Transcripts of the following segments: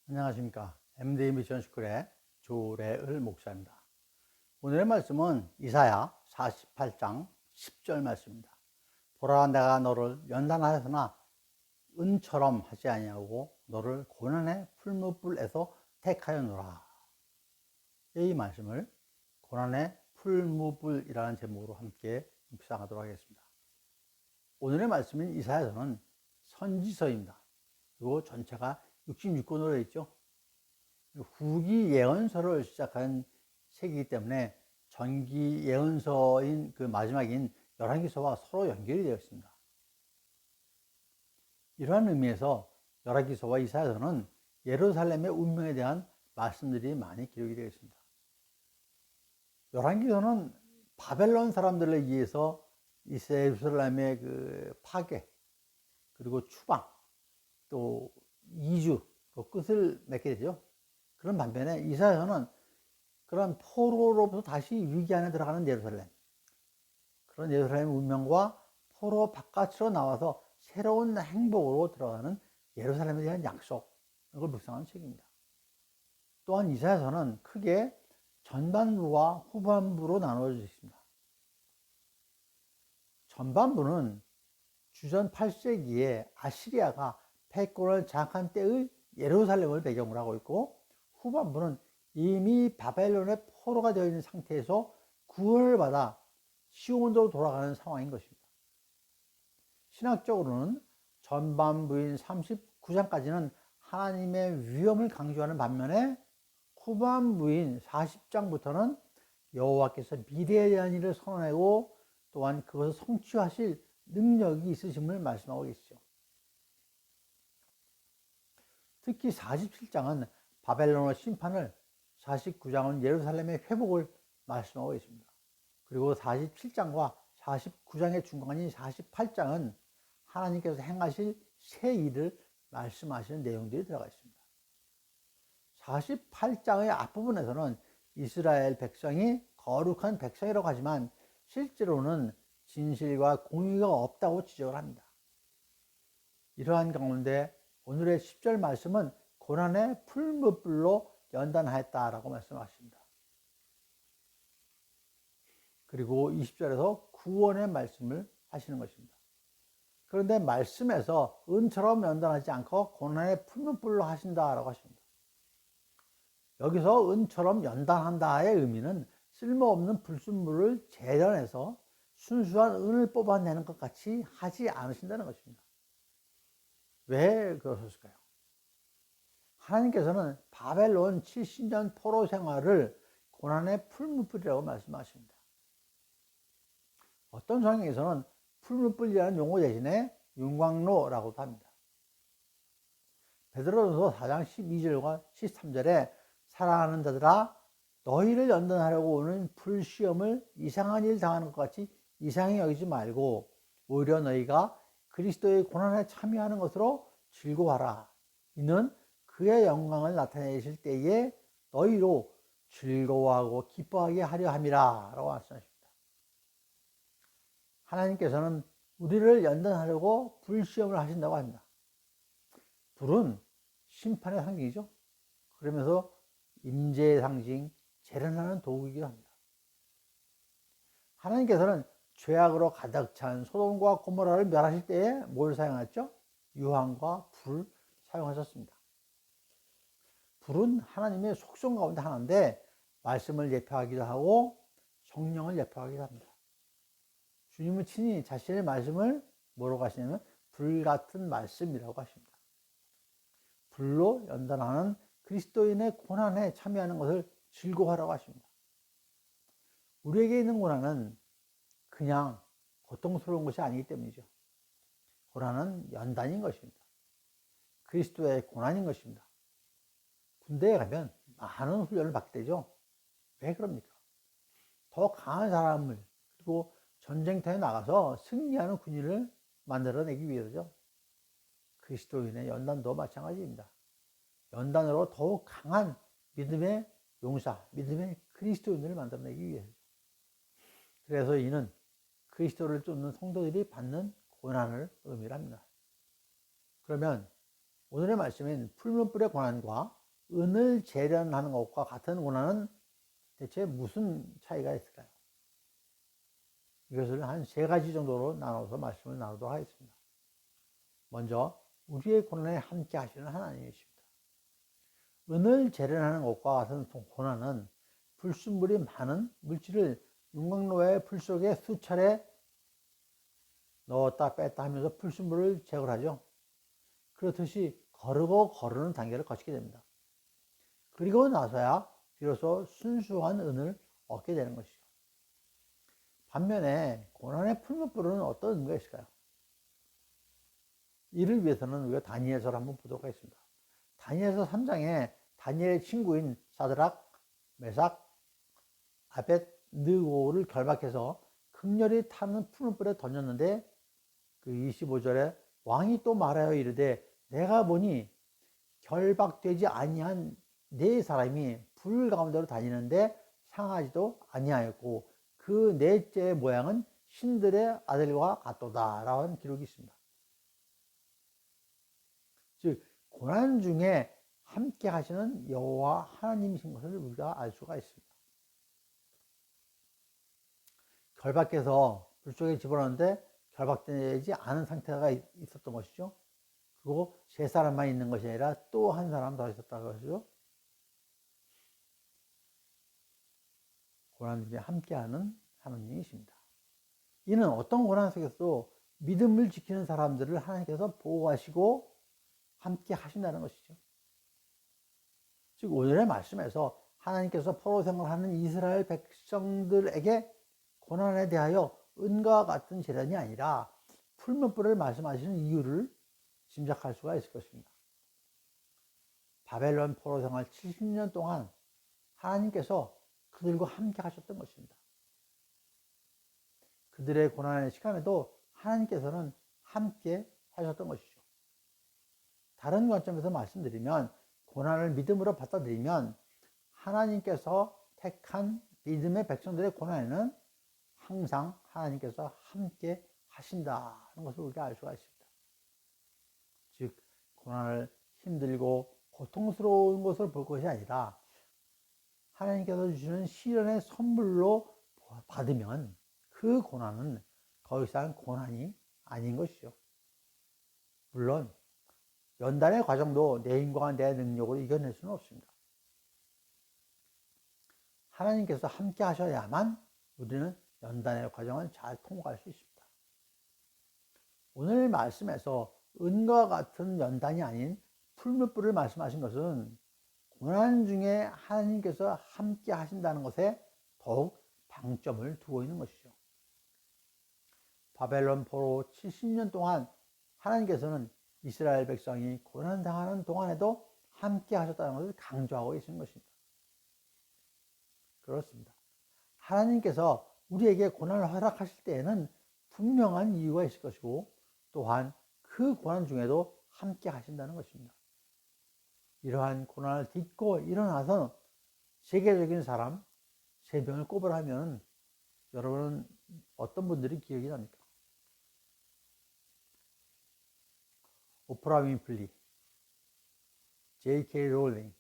안녕하십니까. MD 미션 스쿨의 조래을 목사입니다. 오늘의 말씀은 이사야 48장 10절 말씀입니다. 보라, 내가 너를 연단하였으나 은처럼 하지 아니하고 너를 고난의 풀무불에서 택하였노라. 이 말씀을 고난의 풀무불이라는 제목으로 함께 묵상하도록 하겠습니다. 오늘의 말씀인 이사야서는 선지서입니다. 그리고 전체가 66권으로 되어 있죠. 후기 예언서를 시작한 책이기 때문에 전기 예언서인 그 마지막인 열왕기서와 서로 연결이 되어 있습니다. 이러한 의미에서 열왕기서와 이사야서는 예루살렘의 운명에 대한 말씀들이 많이 기록이 되어 있습니다. 열왕기서는 바벨론 사람들에 의해서 예루살렘의 그 파괴, 그리고 추방, 또 이주, 또 끝을 맺게 되죠. 그런 반면에 이사야서는 그런 포로로부터 다시 위기 안에 들어가는 예루살렘, 그런 예루살렘 운명과 포로 바깥으로 나와서 새로운 행복으로 들어가는 예루살렘에 대한 약속, 이걸 묵상하는 책입니다. 또한 이사야서는 크게 전반부와 후반부로 나누어져 있습니다. 전반부는 주전 8세기에 아시리아가 패권을 장악한 때의 예루살렘을 배경으로 하고 있고, 후반부는 이미 바벨론의 포로가 되어 있는 상태에서 구원을 받아 시온으로 돌아가는 상황인 것입니다. 신학적으로는 전반부인 39장까지는 하나님의 위엄을 강조하는 반면에 후반부인 40장부터는 여호와께서 미래에 대한 일을 선언하고 또한 그것을 성취하실 능력이 있으심을 말씀하고 계시죠. 특히 47장은 바벨론의 심판을, 49장은 예루살렘의 회복을 말씀하고 있습니다. 그리고 47장과 49장의 중간인 48장은 하나님께서 행하실 새 일을 말씀하시는 내용들이 들어가 있습니다. 48장의 앞부분에서는 이스라엘 백성이 거룩한 백성이라고 하지만 실제로는 진실과 공의가 없다고 지적을 합니다. 이러한 가운데 오늘의 10절 말씀은 고난의 풀무불로 연단하였다라고 말씀하십니다. 그리고 20절에서 구원의 말씀을 하시는 것입니다. 그런데 말씀에서 은처럼 연단하지 않고 고난의 풀무불로 하신다라고 하십니다. 여기서 은처럼 연단한다의 의미는 쓸모없는 불순물을 재련해서 순수한 은을 뽑아내는 것 같이 하지 않으신다는 것입니다. 왜 그러셨을까요? 하나님께서는 바벨론 70년 포로 생활을 고난의 풀무불이라고 말씀하십니다. 어떤 성경에서는 풀무불이라는 용어 대신에 윤광로라고도 합니다. 베드로전서 4장 12절과 13절에 사랑하는 자들아, 너희를 연단하려고 오는 불시험을 이상한 일 당하는 것 같이 이상히 여기지 말고 오히려 너희가 그리스도의 고난에 참여하는 것으로 즐거워하라. 이는 그의 영광을 나타내실 때에 너희로 즐거워하고 기뻐하게 하려 함이라 라고 말씀하십니다. 하나님께서는 우리를 연단하려고 불시험을 하신다고 합니다. 불은 심판의 상징이죠. 그러면서 임재의 상징, 재련하는 도구이기도 합니다. 하나님께서는 죄악으로 가득 찬 소돔과 고모라를 멸하실 때에 뭘 사용했죠? 유황과 불을 사용하셨습니다. 불은 하나님의 속성 가운데 하나인데 말씀을 예표하기도 하고 성령을 예표하기도 합니다. 주님은 친히 자신의 말씀을 뭐라고 하시냐면 불같은 말씀이라고 하십니다. 불로 연단하는 그리스도인의 고난에 참여하는 것을 즐거워하라고 하십니다. 우리에게 있는 고난은 그냥 고통스러운 것이 아니기 때문이죠. 고난은 연단인 것입니다. 그리스도의 고난인 것입니다. 군대에 가면 많은 훈련을 받게 되죠. 왜 그럽니까? 더 강한 사람을, 그리고 전쟁터에 나가서 승리하는 군인을 만들어내기 위해서죠. 그리스도인의 연단도 마찬가지입니다. 연단으로 더욱 강한 믿음의 용사, 믿음의 그리스도인을 만들어내기 위해서. 그래서 이는 그리스도를 쫓는 성도들이 받는 고난을 의미합니다. 그러면 오늘의 말씀인 풀무불의 고난과 은을 재련하는 것과 같은 고난은 대체 무슨 차이가 있을까요? 이것을 한 세 가지 정도로 나눠서 말씀을 나누도록 하겠습니다. 먼저 우리의 고난에 함께 하시는 하나님이십니다. 은을 재련하는 것과 같은 고난은 불순물이 많은 물질을 윤곽로의 불 속에 수차례 넣었다 뺐다 하면서 불순물을 제거하죠. 그렇듯이 거르고 거르는 단계를 거치게 됩니다. 그리고 나서야 비로소 순수한 은을 얻게 되는 것이죠. 반면에 고난의 풀무불은 어떤 의미가 있을까요? 이를 위해서는 우리가 다니엘서를 한번 보도록 하겠습니다. 다니엘서 3장에 다니엘의 친구인 사드락, 메삭, 아벳느고를 결박해서 극렬히 타는 풀무불에 던졌는데 그 25절에 왕이 또 말하여 이르되 내가 보니 결박되지 아니한 네 사람이 불 가운데로 다니는데 상하지도 아니하였고 그 넷째의 모양은 신들의 아들과 같도다 라는 기록이 있습니다. 즉 고난 중에 함께 하시는 여호와 하나님이신 것을 우리가 알 수가 있습니다. 결박해서 불 속에 집어넣는데 결박되지 않은 상태가 있었던 것이죠. 그리고 세 사람만 있는 것이 아니라 또 한 사람 더 있었다는 것이죠. 고난 중에 함께하는 하나님이십니다. 이는 어떤 고난 속에서도 믿음을 지키는 사람들을 하나님께서 보호하시고 함께 하신다는 것이죠. 즉 오늘의 말씀에서 하나님께서 포로 생활하는 이스라엘 백성들에게 고난에 대하여 은과 같은 재련이 아니라 풀무불을 말씀하시는 이유를 짐작할 수가 있을 것입니다. 바벨론 포로 생활 70년 동안 하나님께서 그들과 함께 하셨던 것입니다. 그들의 고난의 시간에도 하나님께서는 함께 하셨던 것이죠. 다른 관점에서 말씀드리면 고난을 믿음으로 받아들이면 하나님께서 택한 믿음의 백성들의 고난에는 항상 하나님께서 함께 하신다는 것을 우리가 알 수가 있습니다. 즉 고난을 힘들고 고통스러운 것을 볼 것이 아니라 하나님께서 주시는 시련의 선물로 받으면 그 고난은 더 이상 고난이 아닌 것이죠. 물론 연단의 과정도 내 힘과 내 능력으로 이겨낼 수는 없습니다. 하나님께서 함께 하셔야만 우리는 연단의 과정을 잘 통과할 수 있습니다. 오늘 말씀에서 은과 같은 연단이 아닌 풀무불을 말씀하신 것은 고난 중에 하나님께서 함께 하신다는 것에 더욱 방점을 두고 있는 것이죠. 바벨론 포로 70년 동안 하나님께서는 이스라엘 백성이 고난당하는 동안에도 함께 하셨다는 것을 강조하고 계시는 것입니다. 그렇습니다. 하나님께서 우리에게 고난을 허락하실 때에는 분명한 이유가 있을 것이고 또한 그 고난 중에도 함께 하신다는 것입니다. 이러한 고난을 딛고 일어나서 세계적인 사람 3명을 꼽으라면 여러분은 어떤 분들이 기억이 납니까? 오프라 윈플리, J.K. 롤링,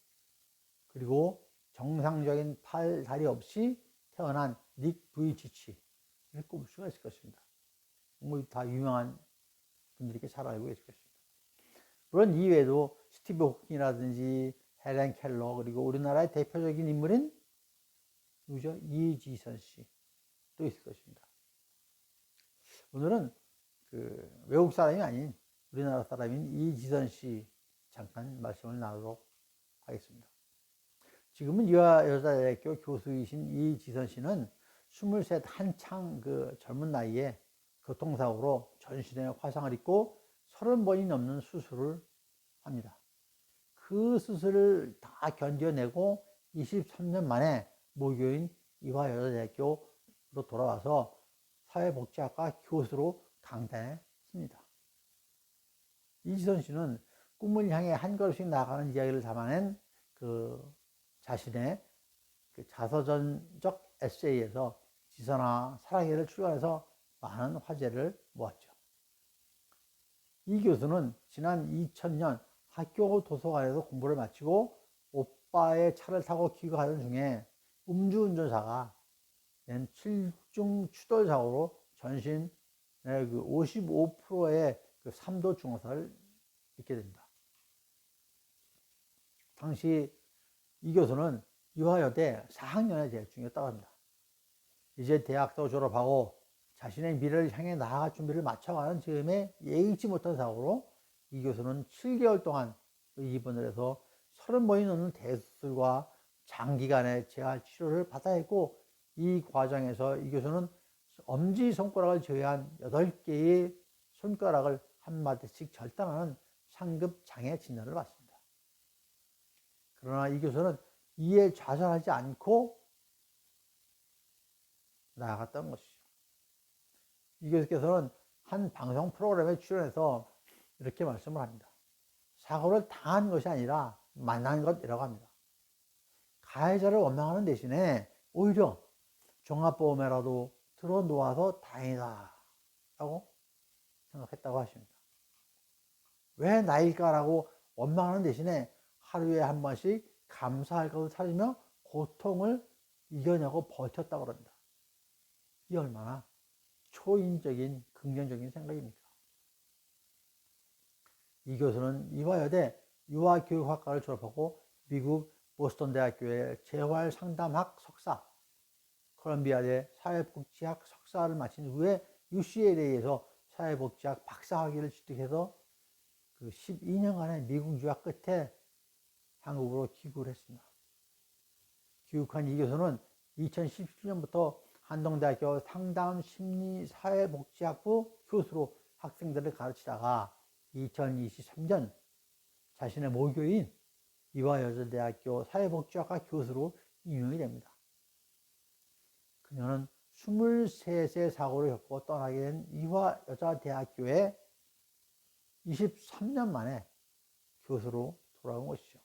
그리고 정상적인 팔, 다리 없이 태어난 닉 부이치치를 꼽을 수가 있을 것입니다. 다 유명한 분들께 잘 알고 계실 것입니다. 물론 이외에도 스티브 호킹이라든지 헬렌 켈러, 그리고 우리나라의 대표적인 인물인 누구죠? 이지선 씨도 있을 것입니다. 오늘은 그 외국 사람이 아닌 우리나라 사람인 이지선 씨 잠깐 말씀을 나누도록 하겠습니다. 지금은 유아여자대학교 교수이신 이지선 씨는 23 한창 그 젊은 나이에 교통사고로 전신에 화상을 입고 30번이 넘는 수술을 합니다. 그 수술을 다 견뎌내고 23년 만에 모교인 이화여자대학교로 돌아와서 사회복지학과 교수로 강단했습니다. 이지선 씨는 꿈을 향해 한 걸음씩 나아가는 이야기를 담아낸 그 자신의 그 자서전적 에세이에서 지선아 사랑해를 출간해서 많은 화제를 모았죠. 이 교수는 지난 2000년 학교 도서관에서 공부를 마치고 오빠의 차를 타고 귀가하던 중에 음주운전사가 낸 7중 추돌 사고로 전신의 그 55%의 그 3도 중상을 입게 됩니다. 당시 이 교수는 유화여대 4학년의 재학중이었다고 합니다. 이제 대학도 졸업하고 자신의 미래를 향해 나아갈 준비를 마쳐가는 즈음에 예기치 못한 사고로 이 교수는 7개월 동안 입원을 해서 30번이 넘는 대수술과 장기간의 재활 치료를 받아야 했고, 이 과정에서 이 교수는 엄지손가락을 제외한 8개의 손가락을 한마디씩 절단하는 상급 장애 진단을 받습니다. 그러나 이 교수는 이에 좌절하지 않고 나아갔던 것이죠. 이 교수께서는 한 방송 프로그램에 출연해서 이렇게 말씀을 합니다. 사고를 당한 것이 아니라 만난 것이라고 합니다. 가해자를 원망하는 대신에 오히려 종합보험에라도 들어 놓아서 다행이다 라고 생각했다고 하십니다. 왜 나일까라고 원망하는 대신에 하루에 한 번씩 감사할 것을 찾으며 고통을 이겨내고 버텼다고 합니다. 이 얼마나 초인적인 긍정적인 생각입니까? 이 교수는 이화여대 유아교육학과를 졸업하고 미국 보스턴 대학교의 재활상담학 석사, 콜롬비아대 사회복지학 석사를 마친 후에 UCLA에서 사회복지학 박사학위를 취득해서 그 12년간의 미국 유학 끝에 한국으로 귀국을 했습니다. 귀국한 이 교수는 2017년부터 한동대학교 상담심리사회복지학부 교수로 학생들을 가르치다가 2023년 자신의 모교인 이화여자대학교 사회복지학과 교수로 임용이 됩니다. 그녀는 23세 사고를 겪고 떠나게 된 이화여자대학교에 23년 만에 교수로 돌아온 것이죠.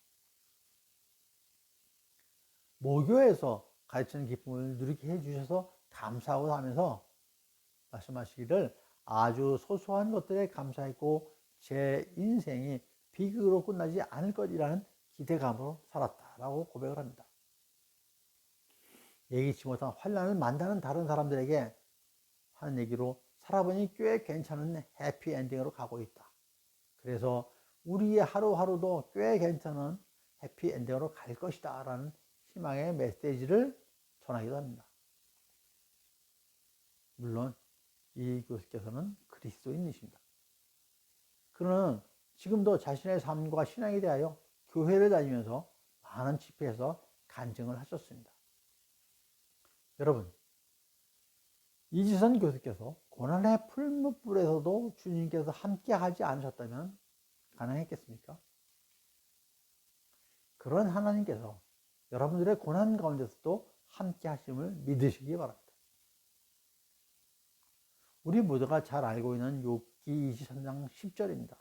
모교에서 가르치는 기쁨을 누리게 해주셔서 감사하고 하면서 말씀하시기를 아주 소소한 것들에 감사했고 제 인생이 비극으로 끝나지 않을 것이라는 기대감으로 살았다라고 고백을 합니다. 예기치 못한 환난을 만나는 다른 사람들에게 하는 얘기로 살아보니 꽤 괜찮은 해피엔딩으로 가고 있다. 그래서 우리의 하루하루도 꽤 괜찮은 해피엔딩으로 갈 것이다 라는 희망의 메시지를 전하기도 합니다. 물론 이 교수께서는 그리스도인이십니다. 그는 지금도 자신의 삶과 신앙에 대하여 교회를 다니면서 많은 집회에서 간증을 하셨습니다. 여러분, 이지선 교수께서 고난의 풀무불에서도 주님께서 함께 하지 않으셨다면 가능했겠습니까? 그런 하나님께서 여러분들의 고난 가운데서도 함께 하심을 믿으시기 바랍니다. 우리 모두가 잘 알고 있는 욥기 23장 10절입니다.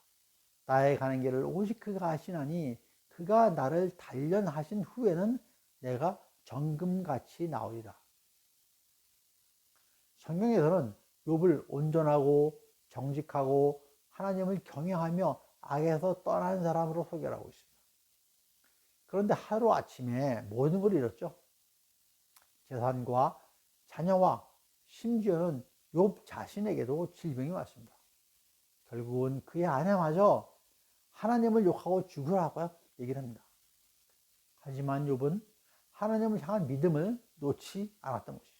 나의 가는 길을 오직 그가 하시나니 그가 나를 단련하신 후에는 내가 정금같이 나오리라. 성경에서는 욥을 온전하고 정직하고 하나님을 경외하며 악에서 떠난 사람으로 소개하고 있습니다. 그런데 하루아침에 모든 걸 잃었죠. 재산과 자녀와 심지어는 욥 자신에게도 질병이 왔습니다. 결국은 그의 아내마저 하나님을 욕하고 죽으라고 얘기를 합니다. 하지만 욥은 하나님을 향한 믿음을 놓지 않았던 것이죠.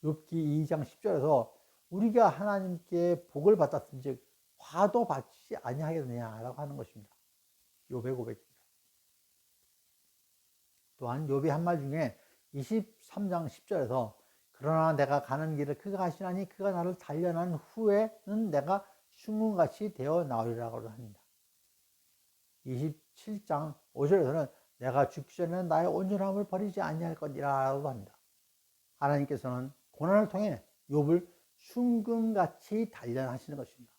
욥기 2장 10절에서 우리가 하나님께 복을 받았은즉 화도 받지 아니하겠느냐라고 하는 것입니다. 욥의 고백입니다. 또한 욥이 한 말 중에 23장 10절에서 그러나 내가 가는 길을 그가 하시나니 그가 나를 단련한 후에는 내가 숭문같이 되어 나오리라고 합니다. 27장 5절에서는 내가 죽기 전에는 나의 온전함을 버리지 아니할 것이라고 합니다. 하나님께서는 고난을 통해 욥을 숭금같이 단련하시는 것입니다.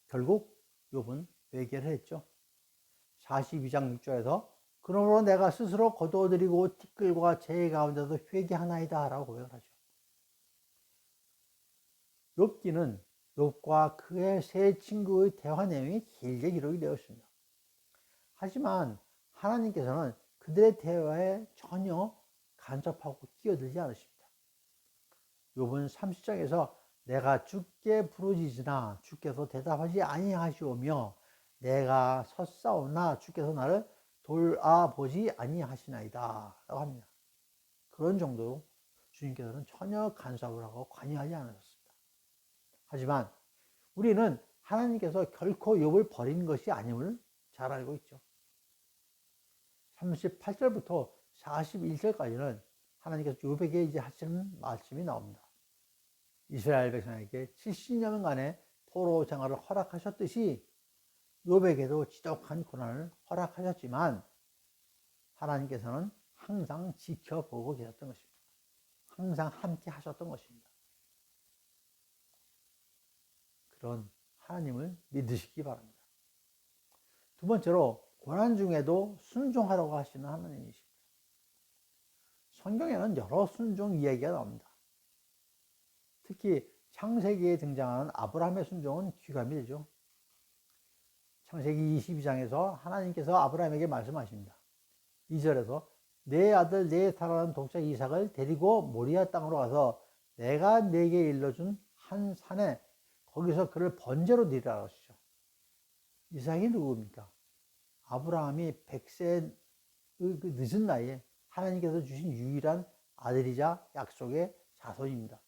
결국 욥은 회개를 했죠. 42장 6절에서 그러므로 내가 스스로 거두어드리고 티끌과 재 가운데서 회개하나이다 라고 고백을 하죠. 욥기는 욥과 그의 세 친구의 대화 내용이 길게 기록이 되었습니다. 하지만 하나님께서는 그들의 대화에 전혀 간섭하고 끼어들지 않으십니다. 욥은 30장에서 내가 주께 부르짖으나 주께서 대답하지 아니하시오며 내가 섰사오나 주께서 나를 돌아보지 아니하시나이다 라고 합니다. 그런 정도로 주님께서는 전혀 간섭을 하고 관여하지 않으셨습니다. 하지만 우리는 하나님께서 결코 욥을 버린 것이 아님을 잘 알고 있죠. 38절부터 41절까지는 하나님께서 욥에게 이제 하시는 말씀이 나옵니다. 이스라엘 백성에게 70년간의 포로 생활을 허락하셨듯이 욥에게도 지독한 고난을 허락하셨지만 하나님께서는 항상 지켜보고 계셨던 것입니다. 항상 함께 하셨던 것입니다. 그런 하나님을 믿으시기 바랍니다. 두 번째로 고난 중에도 순종하라고 하시는 하나님이십니다. 성경에는 여러 순종 이야기가 나옵니다. 특히 창세기에 등장하는 아브라함의 순종은 귀감이 되죠. 창세기 22장에서 하나님께서 아브라함에게 말씀하십니다. 2절에서 내 아들 내 사랑하는 독자 이삭을 데리고 모리아 땅으로 가서 내가 네게 일러준 한 산에 거기서 그를 번제로 드리라 하시죠. 이삭이 누구입니까? 아브라함이 100세 그 늦은 나이에 하나님께서 주신 유일한 아들이자 약속의 자손입니다.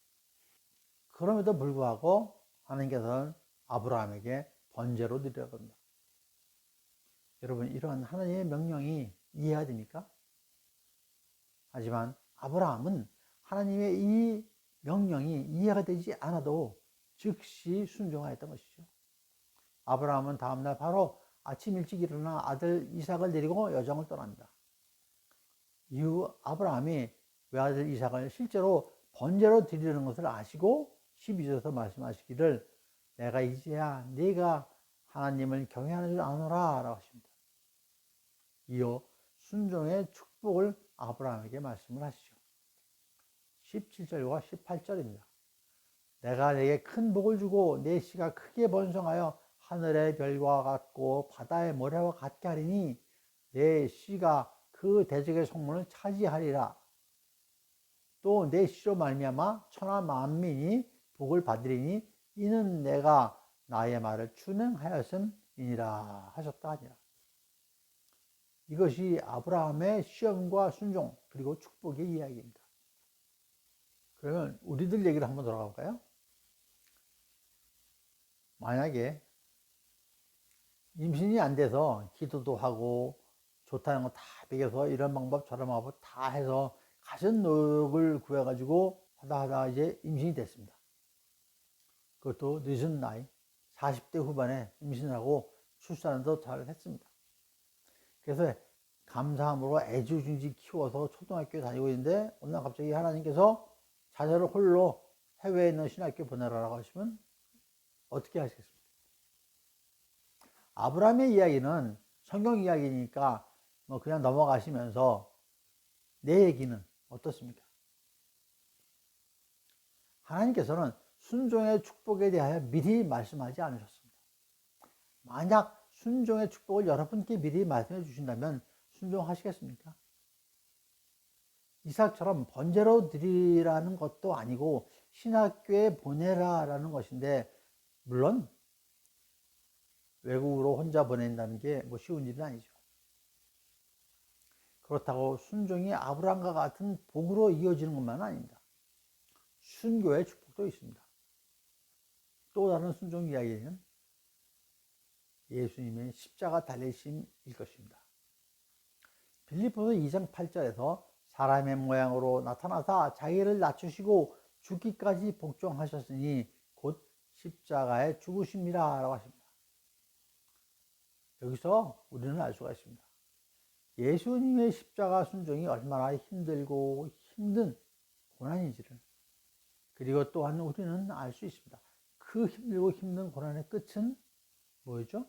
그럼에도 불구하고 하나님께서는 아브라함에게 번제로 드리라고 합니다. 여러분, 이러한 하나님의 명령이 이해가 됩니까? 하지만 아브라함은 하나님의 이 명령이 이해가 되지 않아도 즉시 순종하였던 것이죠. 아브라함은 다음날 바로 아침 일찍 일어나 아들 이삭을 데리고 여정을 떠납니다. 이후 아브라함이 외아들 이삭을 실제로 번제로 드리는 것을 아시고 12절에서 말씀하시기를 내가 이제야 네가 하나님을 경외하는 줄 아노라 라고 하십니다. 이어 순종의 축복을 아브라함에게 말씀을 하시죠. 17절과 18절입니다. 내가 내게 큰 복을 주고 내 씨가 크게 번성하여 하늘의 별과 같고 바다의 모래와 같게 하리니 내 씨가 그 대적의 성문을 차지하리라. 또 내 씨로 말미암아 천하 만민이 복을 받으리니 이는 내가 나의 말을 준행하였음이니라 하셨다 하니라. 이것이 아브라함의 시험과 순종 그리고 축복의 이야기입니다. 그러면 우리들 얘기를 한번 돌아가 볼까요? 만약에 임신이 안 돼서 기도도 하고 좋다는 거 다 먹여서 이런 방법 저런 방법 다 해서 가전노역을 구해가지고 하다 이제 임신이 됐습니다. 그것도 늦은 나이 40대 후반에 임신하고 출산도 잘 했습니다. 그래서 감사함으로 애지중지 키워서 초등학교에 다니고 있는데 어느 날 갑자기 하나님께서 자녀를 홀로 해외에 있는 신학교 보내라고 하시면 어떻게 하시겠습니까? 아브라함의 이야기는 성경 이야기니까 뭐 그냥 넘어가시면서 내 얘기는 어떻습니까? 하나님께서는 순종의 축복에 대하여 미리 말씀하지 않으셨습니다. 만약 순종의 축복을 여러분께 미리 말씀해 주신다면 순종하시겠습니까? 이삭처럼 번제로 드리라는 것도 아니고 신학교에 보내라라는 것인데 물론 외국으로 혼자 보낸다는 게 뭐 쉬운 일은 아니죠. 그렇다고 순종이 아브라함과 같은 복으로 이어지는 것만은 아닙니다. 순교의 축복도 있습니다. 또 다른 순종 이야기는 예수님의 십자가 달리심일 것입니다. 빌립보서 2장 8절에서 사람의 모양으로 나타나사 자기를 낮추시고 죽기까지 복종하셨으니 곧 십자가에 죽으심이라 라고 하십니다. 여기서 우리는 알 수가 있습니다. 예수님의 십자가 순종이 얼마나 힘들고 힘든 고난인지를, 그리고 또한 우리는 알 수 있습니다. 그 힘들고 힘든 고난의 끝은 뭐였죠?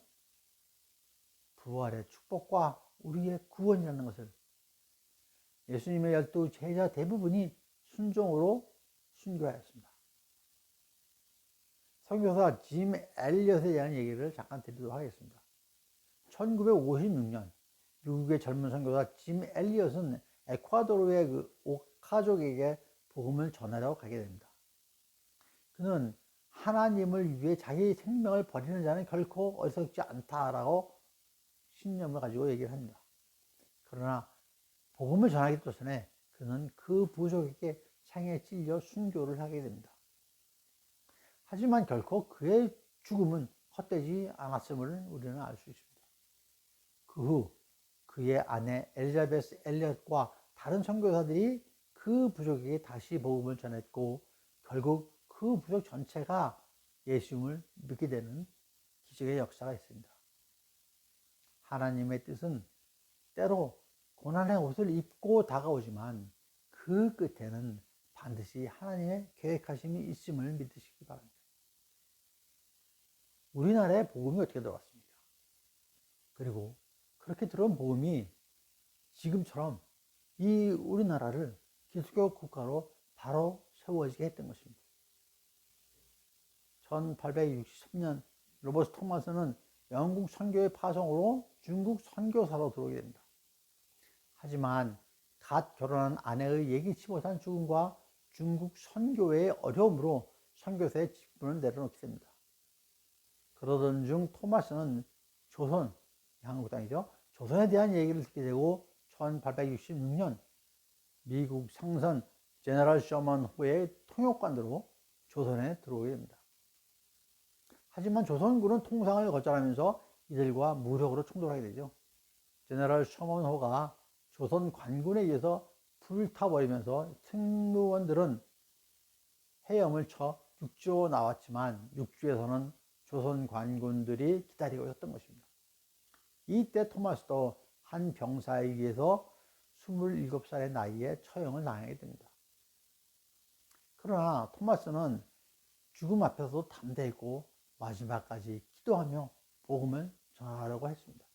부활의 축복과 우리의 구원이라는 것을 예수님의 12 제자 대부분이 순종으로 순교하였습니다. 선교사 짐 엘리엇에 대한 얘기를 잠깐 드리도록 하겠습니다. 1956년 미국의 젊은 선교사 짐 엘리엇은 에콰도르의 그 오카족에게 복음을 전하려고 가게 됩니다. 그는 하나님을 위해 자기 생명을 버리는 자는 결코 어리석지 않다라고 신념을 가지고 얘기를 합니다. 그러나 복음을 전하기 전에 그는 그 부족에게 상에 찔려 순교를 하게 됩니다. 하지만 결코 그의 죽음은 헛되지 않았음을 우리는 알 수 있습니다. 그 후 그의 아내 엘리자베스 엘리엇과 다른 선교사들이 그 부족에게 다시 복음을 전했고 결국 그 부족 전체가 예수님을 믿게 되는 기적의 역사가 있습니다. 하나님의 뜻은 때로 고난의 옷을 입고 다가오지만 그 끝에는 반드시 하나님의 계획하심이 있음을 믿으시기 바랍니다. 우리나라에 복음이 어떻게 들어왔습니까? 그리고 그렇게 들어온 복음이 지금처럼 이 우리나라를 기독교 국가로 바로 세워지게 했던 것입니다. 1863년 로버트 토마스는 영국 선교의 파송으로 중국 선교사로 들어오게 됩니다. 하지만 갓 결혼한 아내의 예기치 못한 죽음과 중국 선교의 어려움으로 선교사의 직분을 내려놓게 됩니다. 그러던 중 토마스는 조선, 한국 땅이죠. 조선에 대한 얘기를 듣게 되고 1866년 미국 상선 제너럴 셔먼 호의 통역관으로 조선에 들어오게 됩니다. 하지만 조선군은 통상을 거절하면서 이들과 무력으로 충돌하게 되죠. 제너럴 셔먼 호가 조선 관군에 의해서 불타버리면서 승무원들은 헤엄을 쳐 육지로 나왔지만 육지에서는 조선 관군들이 기다리고 있었던 것입니다. 이때 토마스도 한 병사에 의해서 27살의 나이에 처형을 당하게 됩니다. 그러나 토마스는 죽음 앞에서도 담대했고 마지막까지 기도하며 복음을 전하려고 했습니다.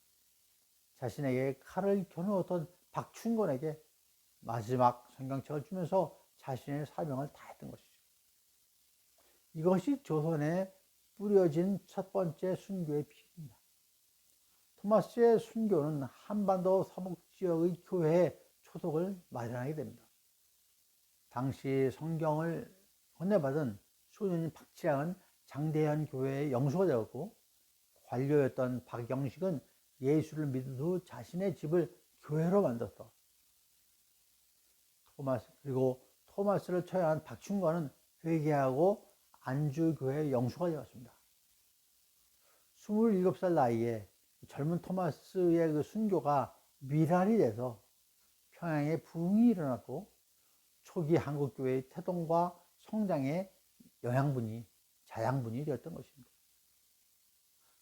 자신에게 칼을 겨누었던 박충건에게 마지막 성경책을 주면서 자신의 사명을 다했던 것이죠. 이것이 조선에 뿌려진 첫 번째 순교의 비입니다. 토마스의 순교는 한반도 서북 지역의 교회에 초석을 마련하게 됩니다. 당시 성경을 헌내받은 소년인 박치량은 장대현 교회의 영수가 되었고 관료였던 박영식은 예수를 믿은 후 자신의 집을 교회로 만들었다. 그리고 토마스를 처형한 박충관은 회개하고 안주교회의 영수가 되었습니다. 27살 나이에 젊은 토마스의 그 순교가 미랄이 돼서 평양에 부흥이 일어났고 초기 한국교회의 태동과 성장의 자양분이 되었던 것입니다.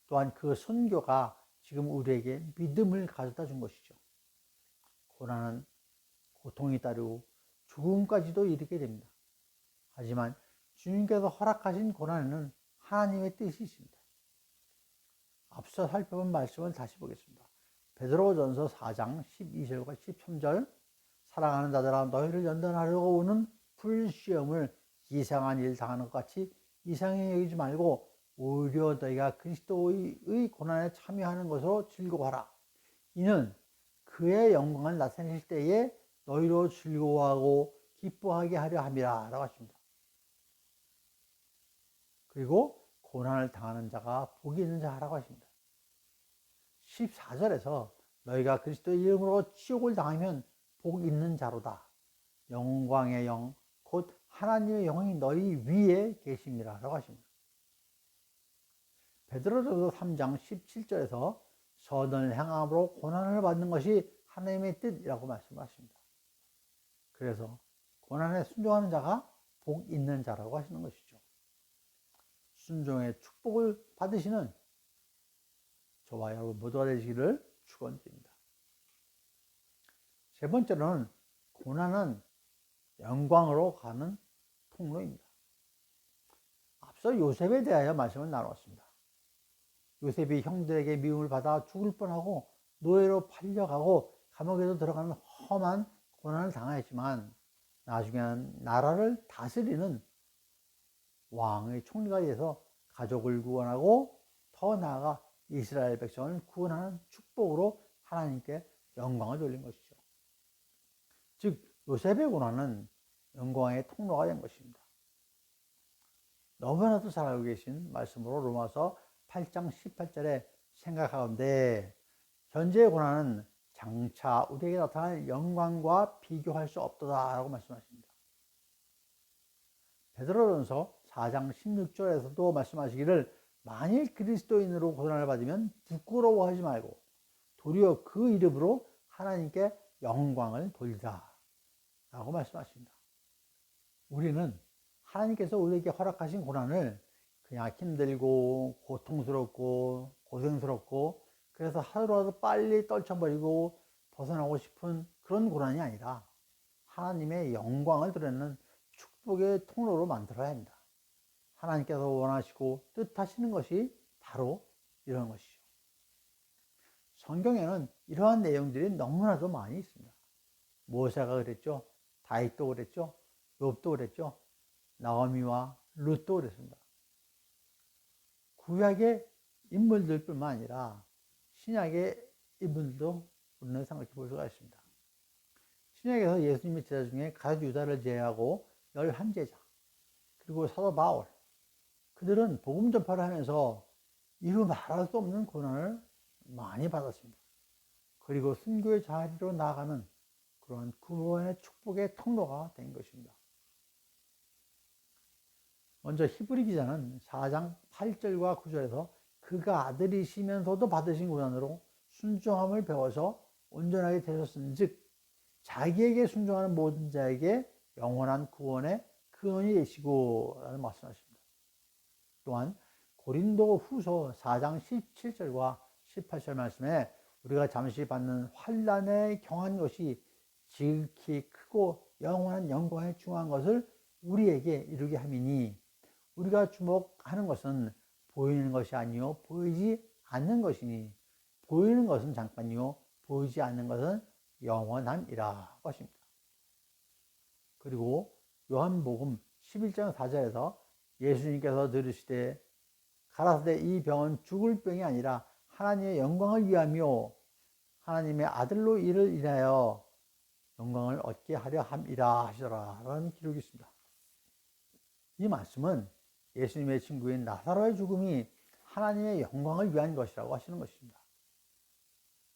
또한 그 순교가 지금 우리에게 믿음을 가져다 준 것이죠. 고난은 고통이 따르고 죽음까지도 이르게 됩니다. 하지만 주님께서 허락하신 고난에는 하나님의 뜻이 있습니다. 앞서 살펴본 말씀을 다시 보겠습니다. 베드로전서 4장 12절과 13절 사랑하는 자들아 너희를 연단하려고 오는 불시험을 이상한 일 당하는 것 같이 이상히 여기지 말고 오히려 너희가 그리스도의 고난에 참여하는 것으로 즐거워하라. 이는 그의 영광을 나타내실 때에 너희로 즐거워하고 기뻐하게 하려 함이라 라고 하십니다. 그리고 고난을 당하는 자가 복이 있는 자라고 하십니다. 14절에서 너희가 그리스도의 이름으로 치욕을 당하면 복 있는 자로다. 영광의 영, 곧 하나님의 영이 너희 위에 계심이라 라고 하십니다. 베드로전서 3장 17절에서 선을 행함으로 고난을 받는 것이 하나님의 뜻이라고 말씀하십니다. 그래서 고난에 순종하는 자가 복 있는 자라고 하시는 것이죠. 순종의 축복을 받으시는 저와 여러분 모두가 되시기를 축원드립니다. 세 번째로는 고난은 영광으로 가는 통로입니다. 앞서 요셉에 대하여 말씀을 나눴습니다. 요셉이 형들에게 미움을 받아 죽을 뻔하고 노예로 팔려가고 감옥에도 들어가는 험한 고난을 당하였지만 나중에는 나라를 다스리는 왕의 총리가 돼서 가족을 구원하고 더 나아가 이스라엘 백성을 구원하는 축복으로 하나님께 영광을 돌린 것이죠. 즉 요셉의 고난은 영광의 통로가 된 것입니다. 너무나도 잘 알고 계신 말씀으로 로마서 8장 18절에 생각하건대 현재의 고난은 장차 우리에게 나타날 영광과 비교할 수 없도다라고 말씀하십니다. 베드로전서 4장 16절에서도 말씀하시기를 만일 그리스도인으로 고난을 받으면 부끄러워하지 말고 도리어 그 이름으로 하나님께 영광을 돌리라 라고 말씀하십니다. 우리는 하나님께서 우리에게 허락하신 고난을 그냥 힘들고 고통스럽고 고생스럽고 그래서 하루라도 빨리 떨쳐버리고 벗어나고 싶은 그런 고난이 아니라 하나님의 영광을 드러내는 축복의 통로로 만들어야 합니다. 하나님께서 원하시고 뜻하시는 것이 바로 이런 것이죠. 성경에는 이러한 내용들이 너무나도 많이 있습니다. 모세가 그랬죠. 다윗도 그랬죠. 욥도 그랬죠. 나오미와 룻도 그랬습니다. 구약의 인물들뿐만 아니라 신약의 인물도 우리는 생각해 볼 수가 있습니다. 신약에서 예수님의 제자 중에 가룟 유다를 제외하고 11제자 그리고 사도 바울 그들은 복음 전파를 하면서 이루 말할 수 없는 고난을 많이 받았습니다. 그리고 순교의 자리로 나아가는 그런 구원의 축복의 통로가 된 것입니다. 먼저 히브리 기자는 4장 8절과 9절에서 그가 아들이시면서도 받으신 고난으로 순종함을 배워서 온전하게 되셨은즉 자기에게 순종하는 모든 자에게 영원한 구원의 근원이 되시고 라는 말씀하십니다. 또한 고린도 후서 4장 17절과 18절 말씀에 우리가 잠시 받는 환난에 경한 것이 지극히 크고 영원한 영광에 중한 것을 우리에게 이루게 함이니 우리가 주목하는 것은 보이는 것이 아니요 보이지 않는 것이니 보이는 것은 잠깐이요 보이지 않는 것은 영원함이라 것입니다. 그리고 요한복음 11장 4절에서 예수님께서 들으시되 가라사대 이 병은 죽을 병이 아니라 하나님의 영광을 위하며 하나님의 아들로 이를 인하여 영광을 얻게 하려 함이라 하시더라 라는 기록이 있습니다. 이 말씀은 예수님의 친구인 나사로의 죽음이 하나님의 영광을 위한 것이라고 하시는 것입니다.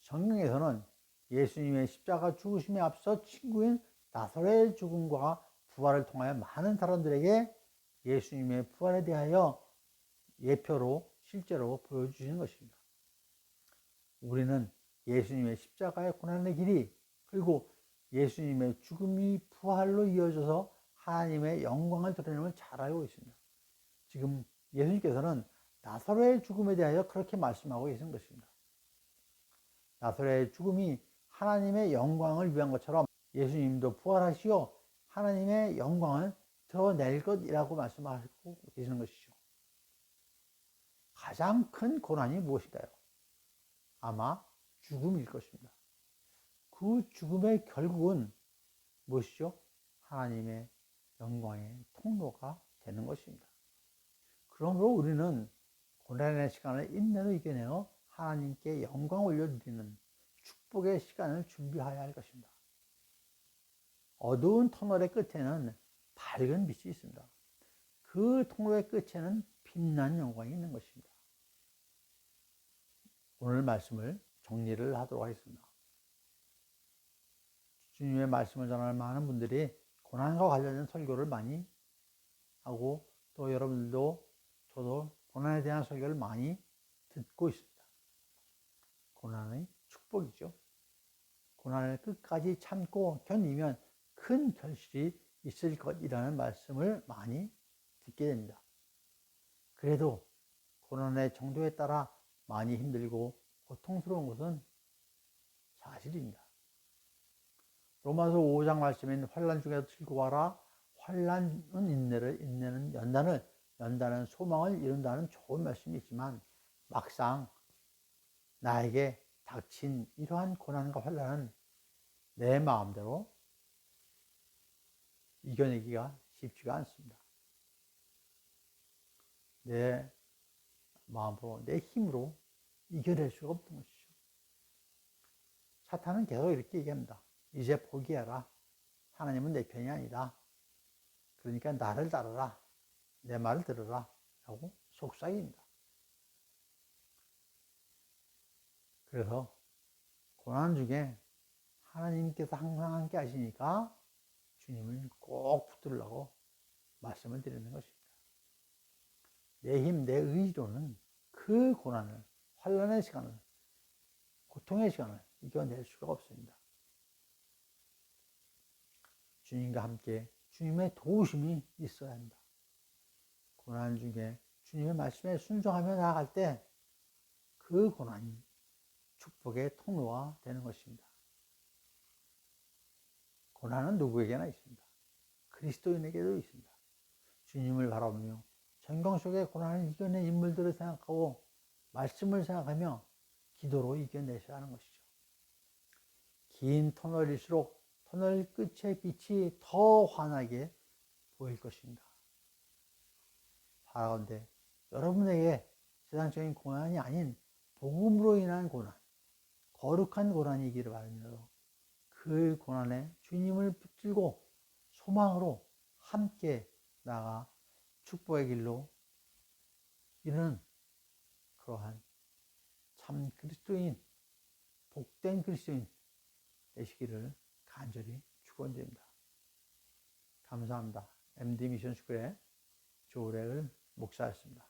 성경에서는 예수님의 십자가 죽으심에 앞서 친구인 나사로의 죽음과 부활을 통하여 많은 사람들에게 예수님의 부활에 대하여 예표로 실제로 보여주시는 것입니다. 우리는 예수님의 십자가의 고난의 길이 그리고 예수님의 죽음이 부활로 이어져서 하나님의 영광을 드러내는 걸 잘 알고 있습니다. 지금 예수님께서는 나사로의 죽음에 대하여 그렇게 말씀하고 계신 것입니다. 나사로의 죽음이 하나님의 영광을 위한 것처럼 예수님도 부활하시어 하나님의 영광을 드러낼 것이라고 말씀하고 계시는 것이죠. 가장 큰 고난이 무엇일까요? 아마 죽음일 것입니다. 그 죽음의 결국은 무엇이죠? 하나님의 영광의 통로가 되는 것입니다. 그러므로 우리는 고난의 시간을 인내로 이겨내어 하나님께 영광 올려드리는 축복의 시간을 준비해야 할 것입니다. 어두운 터널의 끝에는 밝은 빛이 있습니다. 그 통로의 끝에는 빛난 영광이 있는 것입니다. 오늘 말씀을 정리를 하도록 하겠습니다. 주님의 말씀을 전할 많은 분들이 고난과 관련된 설교를 많이 하고 또 여러분들도 저도 고난에 대한 설교를 많이 듣고 있습니다. 고난의 축복이죠. 고난을 끝까지 참고 견디면 큰 결실이 있을 것이라는 말씀을 많이 듣게 됩니다. 그래도 고난의 정도에 따라 많이 힘들고 고통스러운 것은 사실입니다. 로마서 5장 말씀인 환난 중에서 즐거워하라. 환난은 인내를, 인내는 연단을, 연단은 소망을 이룬다는 좋은 말씀이 있지만 막상 나에게 닥친 이러한 고난과 환난은 내 마음대로 이겨내기가 쉽지가 않습니다. 내 마음으로, 내 힘으로 이겨낼 수가 없던 것이죠. 사탄은 계속 이렇게 얘기합니다. 이제 포기해라. 하나님은 내 편이 아니다. 그러니까 나를 따르라. 내 말을 들으라. 라고 속삭입니다. 그래서 고난 중에 하나님께서 항상 함께 하시니까 주님을 꼭 붙들라고 말씀을 드리는 것입니다. 내 힘, 내 의지로는 그 고난을, 환난의 시간을, 고통의 시간을 이겨낼 수가 없습니다. 주님과 함께 주님의 도우심이 있어야 한다. 고난 중에 주님의 말씀에 순종하며 나아갈 때 그 고난이 축복의 통로가 되는 것입니다. 고난은 누구에게나 있습니다. 그리스도인에게도 있습니다. 주님을 바라보며 전경 속의 고난을 이겨낸 인물들을 생각하고 말씀을 생각하며 기도로 이겨내셔야 하는 것이죠. 긴 터널일수록 터널 끝의 빛이 더 환하게 보일 것입니다. 바라건대 여러분에게 세상적인 고난이 아닌 복음으로 인한 고난, 거룩한 고난이기를 바라며 그 고난에 주님을 붙들고 소망으로 함께 나가 축복의 길로 이르는 그러한 참 그리스도인, 복된 그리스도인 되시기를 간절히 축원드립니다. 감사합니다. MD 미션 스쿨의 조우래을 목사였습니다.